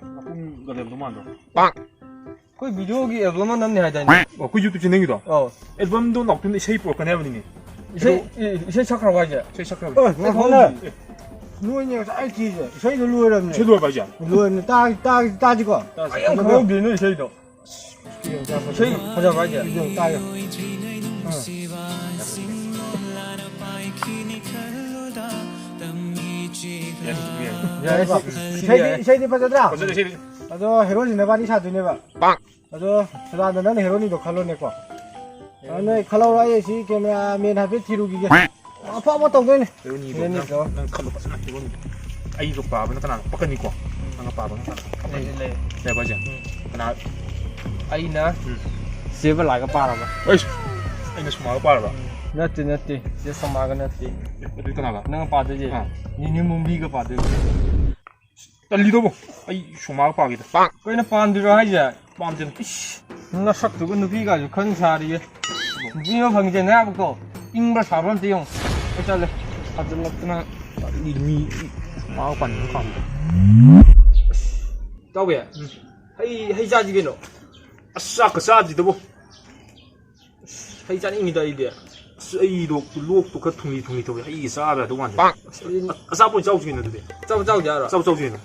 나쁜 거 내가 너무 안 좋아. 빵. 그 비디오기 앨범만 남네 하다니. 그 유튜브 진행이다. 앨범도 나쁜데 쉐이 볼까 내가 보니. 이제 시작하라고 하지. 쉐이 시작하라. nó không này nuôi nhiều sai chi rồi xây nó nuôi làm này 쉐도 봐야지. nuôi ta ta ta chỉ có 아니 그거 비는 쉐이도. 쉐이 하자 봐야지. dùng tay rồi 야, xây đi bao giờ nào 어제 쉐이. 아저 헤로니 내 바디 사도 내 봐. 빵. 아저 저다는 헤로니도 칼로 내 거. 아니 칼로 아예시 게나 메인 하베 티루기게. 아빠 뭐 동네. 이런이 이런이 거. 난 칼로 봤으나 이런. 아이도 봐보는 거나 빡가니 거. 안 봐보는 거나. 네. 네 봐지. 나 아이나. 세번 라가 빠라봐. 어이씨. 아이나 수마가 봐라. 너띠 너띠. 제 서마가 너띠. 어디 떠나가. 너가 빠드지. 니니 몸비가 빠드. 딸리도 뭐. 아이 수마가 봐기다. 빵. 그이나 빠한디로 하지. 빰전. 나 삭두고 누비가 큰 살이. 누비가 방제 내가 먹고 잉바 사번 띠용. 어쩔래. 아들 먹구나. 이미 수마가 받는 거 아니다. đâu hay ra gì kia nó 아싸 그 싸지도 뭐. hay ra những người đây 이도 루옥도 그 통이 더 이 싸라도 완전. 빵 싸본 싸우고 있는데. sao sao giờ rồi 싸우고 있는.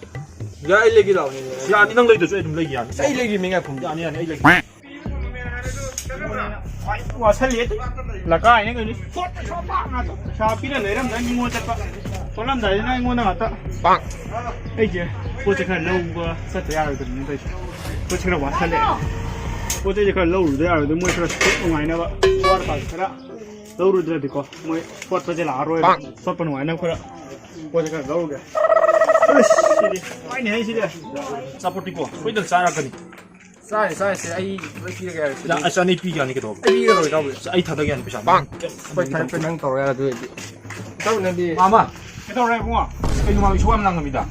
giờ ai lấy cái đầu này 야, 니 năng lấy được cho em lấy gì à? ai lấy cái mình nghe cùng 아니 아니 lấy. 와 살리. 라가 아니 그 샤피를 내려면 니 뭐 잡아. 돌람 다이나 이거 나갔다. 빵 이게 보체가 로우가 사태야 되는데. 보체가 와 살리. 보체가 로우도 야 뭐 그래 또 많이 나와. 좋아라 봐라. 로우도 되고 뭐 포트 제 라로 소폰 많이 나와 그래. 보체가 로우가. 으씨. 많이 해 시리. 사포티고. 거기들 싸라거니. sai sai sẽ ai lấy cái 야, 아싸니 비기 아니게 더. ai rồi đâu 아이 타덕이 아니 비싸. 빵 phải thay phải năng tàu ra rồi đâu nên đi 마마. 그래서 뭐 이거 막 소감 난 겁니다.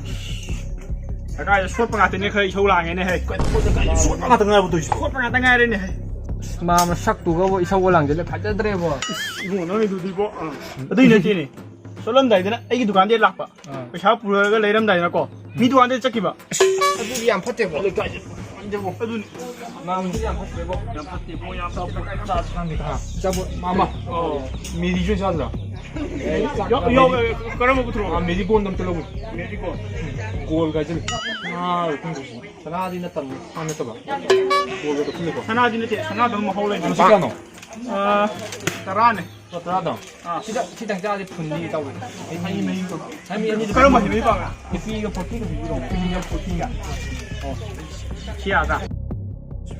아까 수업방 같은 데 거의 겨울랑에네 해. 수업방 같은 거부터 수업방 같은 거 해야 되네. mà sắc tụ có sau lần thì lại phải tới đây bộ 이거 너희도 들고. 어디 있는지. 솔런다 이제는 애기 두간데 락바. 그 샤프가 레람다 이나고. 미도 안돼 짝기 봐. tôi đi làm phát triển bộ 여기까지. 이제 뭐 해도 mà tôi đi làm phát triển bộ 야 파티 뭐야 다 합니다. sao bộ 마마. 미리 좀 찾아. 그러면 부터. 아 미리고 온다면 들어보. 미리고. 고월 가지. 아 공부시. 하나디나 땀 하나 또 봐. 고월도 풀리고. 하나지는 하나도 뭐 하울래. 시간어. 아 따라네. 또 따라다. 아 시장 짜지 분리 đâu 아니 메이도. 아니 그런 거 해봐 봐. cái 이거 버티고 이런 그냥 버티가 시야다.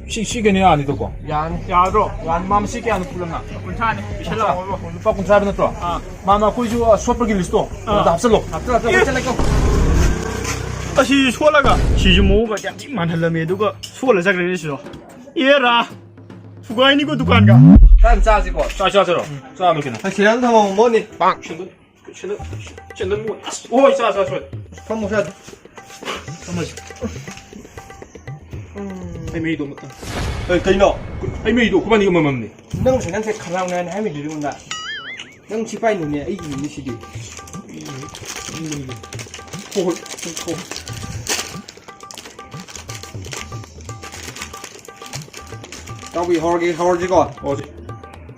시계네 아니 듣고. 얀 야로 완 마음 시계 안 풀렸나? 괜찮네. 미실라 오고. 오빠 군사는 또. 아. 마마 kuju 수업을 길리스도. 나 합슬로. 앞으로 잘 lấy 아시 수월라가 시주모가 짱만 할라메 누가 수월을 자그레시죠. 얘라. 수가인이고 누가인가? 딴 짜지 거 자자자로. 자 놓기는. 지난 탐험 뭐니 빵 쟤는 뭐. 오, 자자 저. 선물 해야 잠깐만. 메이도 못다. cây nọ. 메이도 그만 이거 먹는. nâng phải nâng sẽ khả năng này hay mình đi luôn đã nâng chỉ phải nụ nè ấy gì như thế đi 코. tao bị ho gì còn 어디?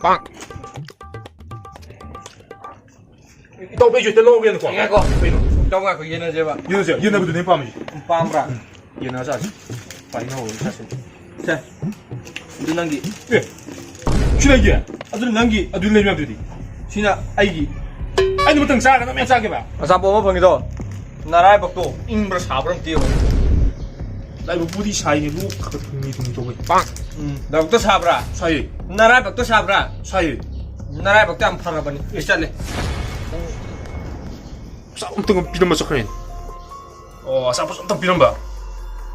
빵 또 빼줘. 텔로 오게는 거. nghe con trong ngày có yên là gì vậy 얘는 얘네부터 내 밤이지. pam ra 얘는 하자. 빨리 나오고 사실. thế đi nâng gì 예. 쥐나기. 아들 난기. 아들 내면 되디. xin ạ 아이기. 아니 뭐 등사 나 면 싸게 봐. sao bố mà phần rồi 나라의 박도 임브라 사브람 뛰어 나 이거 부디 샤이니 루 카가 동미 동족이. 빵 나부터 사브라 사이. 나라의 박도 사브라 사이. 나라의 박도 안 팔아버니 일단래 싸움등은 비름 맞서 크린. 싸움등 비름 봐.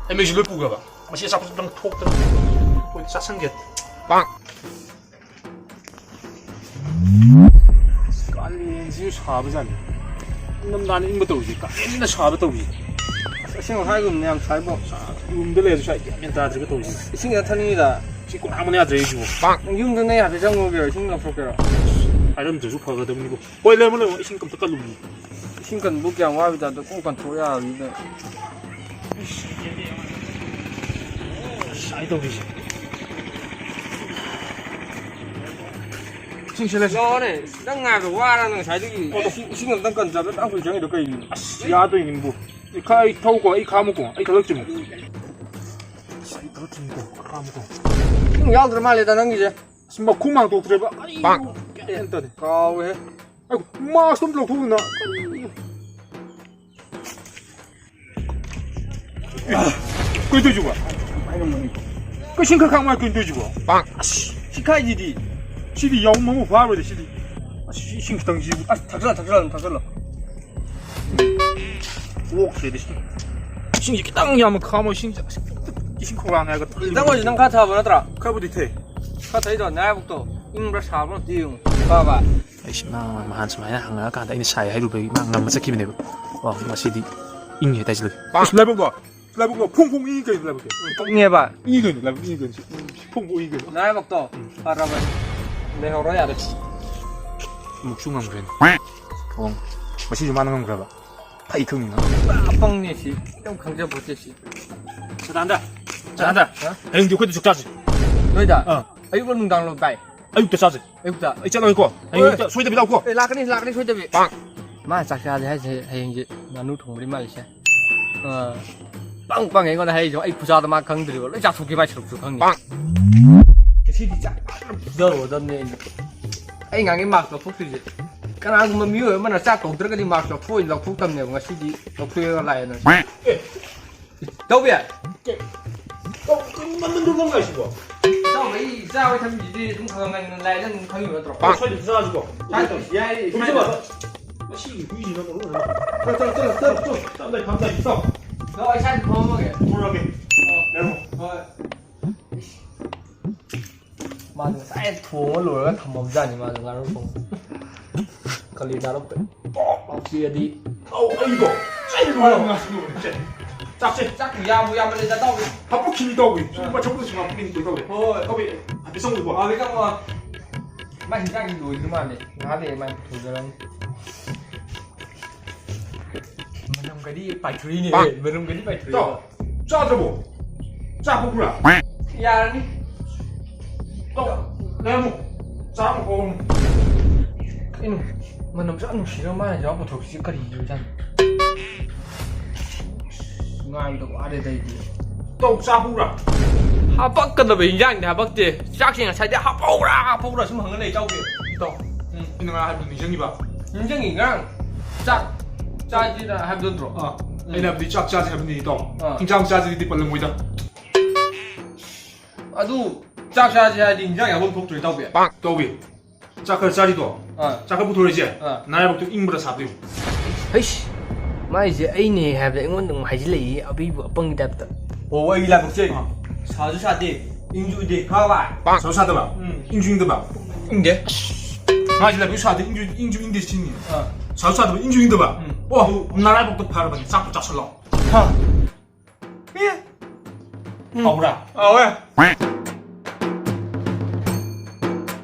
에메지를 뿌가 봐. 마시 싸움등 톡등. 뭐 싸상게. 빵 깔린지 샤브잖아. 놈 나는 인것도 오지. 깔린다 샤브도 오지. 생각하고 그냥 잘 봐. 음들에서 샤이 멘다 저것도 오지. 신경 타니다. 지금 아무나 해야 되지고. 빵. 용도 내야 돼 정국이 신경 속여라. 아름 저 주파가 되면 이거. 원래는 신금 더 깔루기. 신경 무기한 와비다도 꽁간 줘야 하는데. 많이 떠오르지. 싱실해서. 너네 땅가서 와라는 자들이 신경 땅간 잡을 땅굴 정이 넣고 있는. 야도 이게 뭐. 이 카이 타고 이 카먹고 이 더럽지 뭐. 이 더럽지 뭐. 카먹고. 지금 양들 말이다 넘기지. 뭐 구멍도 들어봐. 빵. 엔터네. 가왜? 아이고, 마 손들어 도구나. 그 돼지고. 그 싱크강 말 그 돼지고. 빵. 시카이지디. 시디 영모 바로 돼 시디. 싱크 당지. 닥슬라. 오, 그래 돼. 싱 이렇게 땅이 하면 가면 싱자. 싱크강 해가. 땅거지 난 가타 보나더라. 카보디 테. 가타 이도 나야부터 임을 사번 띠용. 봐봐. ꯑꯩꯁꯤ ꯃꯍꯥꯟ ꯁꯨꯃꯥꯏꯅ ꯍꯪꯉꯛꯑꯀꯥꯟꯗ ꯑꯩꯅ ꯁꯥꯏ ꯍꯥꯏꯔꯨꯕꯒꯤ ꯃꯥ ꯉꯝꯃ ꯆꯠꯈꯤꯕꯅꯦꯕ ꯋꯥ ꯉꯁꯤꯗꯤ ꯏꯪꯉꯦ ꯇꯥꯏꯁꯤꯜꯂꯒꯦ 라이브가 퐁퐁 이게 라이브게. 똥해봐. 이게 라이브 이게 퐁퐁 이게. 나야부터 알아봐. 내 허러야 돼. 묵중한 그래. 어. 맛이 좀 많은 건 그래 봐. 파이크이나. 뻥니시. 좀 강제 보태시. 잘한다. 에이, 네 그래도 죽자지. 너희다. 어. 아이고 농당로 바이. 아이고 짜지. 아이고다. 있잖아 이거. 아이고 소리도 비다 없고. 라그니 소이대비. 빵. 마 작샤지 하지 해인지 나누 통우리 말이야. 빵빵 이거는 해이죠. 아이 부자도 막 강들이고 자 속이 마시럽죠 강니. 빵. 시디 짜. 부자로던네. 아이 강이 막도 폭시지. 까나고 미워 얼마나 싹 동들어가니 막도 포인 럭 폭담네 뭔가 시디 럭프가 라이는. 더비야. 맞는 도망가 있어. 稍微他们你这从看看来人朋友多。 아, 소리 비싸 가지고. 아, 야, 이 보지 마. 시기 보이지 너 모르는 거. 땀다 감다 있어. 너 샤이 뭐 먹게? 돌아게. 내려. 맞아. 쌀 통을 넣어가 다 먹자니 맞아. 나를 통. 걸리 나로 빼. 어디에디? 이거. 쌀 돌아가 가지고 그래. 짝지. 짝 야무야무 내가 떠오르. 밥부 김이 떠오르. 정말 저부터 지금 밥부 김이 떠오르. 거기 비성도 봐. 아, 내가 뭐. 많이 장이 놓이 그만해. 나한테 많이 보더란. mình cái đi bài tree này, mình cái đi bài tree. 짜 저거. 짜 먹으라. 야, 니. 내가 짜 먹고. 이놈, mình rất là 싫어 mà gió một thuộc sĩ cái gì vậy chăng? Ngay đâu ở đây đi. 또 짜 먹으라. Hà Bắc cần là bị giang Hà Bắc gì? Chắc chắn là sai Hà Bắc là xuống hàng cái này châu kìa. 또. 이놈아 할머니 인정이 봐. 인정이 ngang. 짝. 짜지 là hai bên rồi. Đây là đi chắc cha thì mình đi to. Kinh trang cha thì đi bật lưng ta. À du, chắc cha thì đi giang nhà thuộc tuổi tao biết. Tao biết. Cha cái cha đi to. Cha cái bút thôi chứ. Nãy bút in bút sạp đi. Hey, mai giờ anh này hẹp lại ngon đừng hay gì lấy ở bên vợ bưng đẹp thật. Ồ, anh là một chuyện. Sao chứ sao đi? 인주 đi khao bài. sao 사다 봐. 인주인데 봐. 인데? 아, 이제 몇 사다 인주인데 신이. sao 사다 봐. 인주인데 봐. 와, 나라 복도 팔아 봐. 싹도 쫙 설러. 하. 예. 아우라. 아 왜?